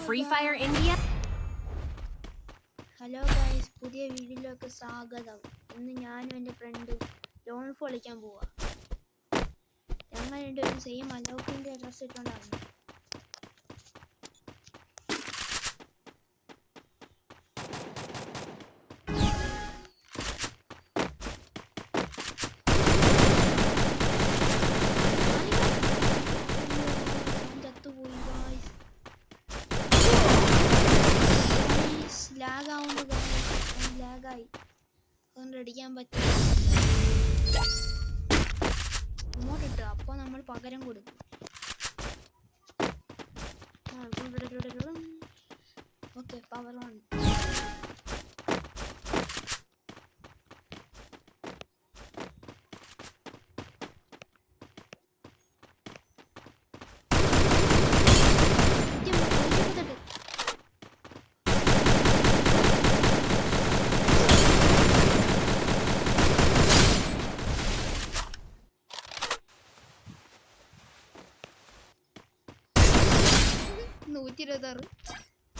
Free Fire India. Hello guys, പുതിയ വീഡിയോയിലേക്ക് സ്വാഗതം. ഇന്ന് ഞാനും എൻ്റെ ഫ്രണ്ടും ലോൺഫ് കളിക്കാൻ പോവാ. ഞങ്ങൾ രണ്ടുപേരും സെയിം അലോക്കിൻ്റെ ഡ്രസ് ഇട്ടുകൊണ്ടാണ്. ലാഗായി അതുകൊണ്ട് അടിക്കാൻ പറ്റും. ഇങ്ങോട്ടിട്ട് അപ്പൊ നമ്മൾ പകരം കൊടുക്കും. Okay, power on.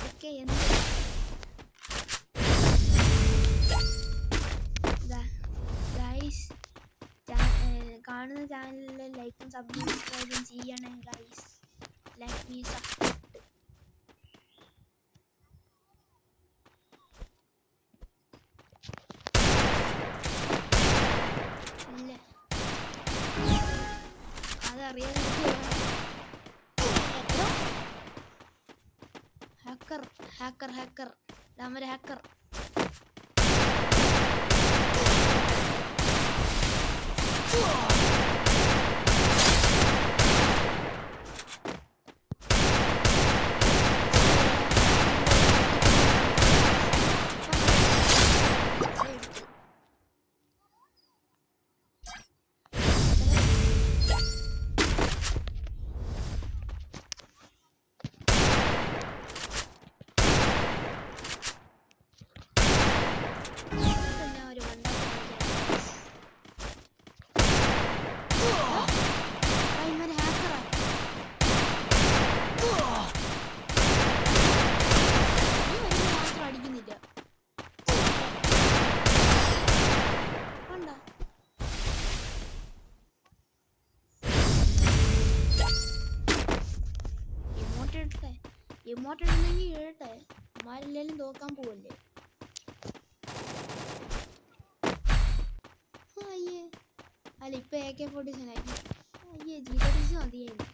Okay, guys കാണുന്ന ചാനലിൽ ലൈക്കും സബ്സ്ക്രൈബും ചെയ്യണേ ഗൈസ്. Like me support. അല്ലേ അതറിയാതെ ഹാക്കർ നമ്മുടെ ഹാക്കർ. ഇമോട്ട് ഇടുന്നെങ്കിൽ ഇടട്ടെ, അമ്മാരെല്ലാരും തോക്കാൻ പോവല്ലേ. അയ്യേ, അല്ല ഇപ്പൊ AK-47 ആയി. അയ്യേ, G36 മതിയായിരുന്നു.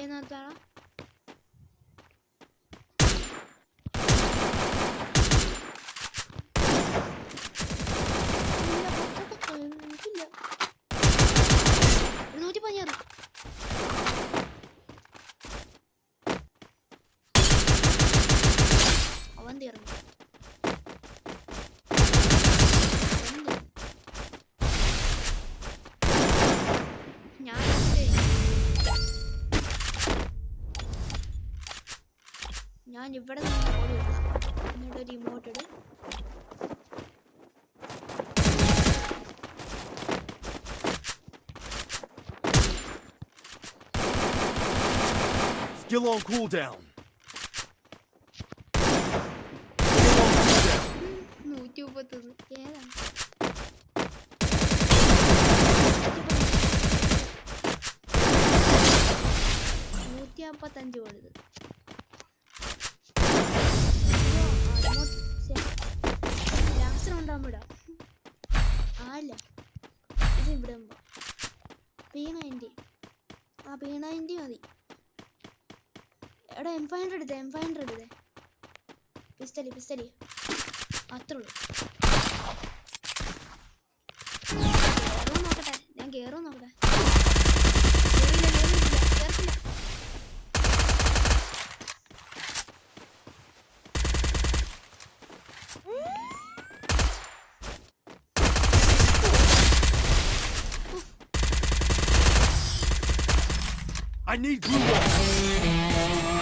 ഏതാളാ? അവൻ തീർന്നു. ഞാൻ ഇവിടെ നിന്ന് ഓടി വരാം. എന്നിട്ട് ഒരു ഇമോട്ട് ഇടും. Skill on cooldown. 130 ഏതാ? $155 കൊടുത്ത്. ലാസ്റ്റ് ഉണ്ടാകുമ്പോ ഇടാം. ആല്ല, ഇത് ഇവിടെ P90. ആ P90 മതി. എടാ M500 എടുത്തേ. പിസ്റ്റലി അത്രേ ഉള്ളൂ. ഞാൻ കേറും നോക്കട്ടെ. I need blue wall.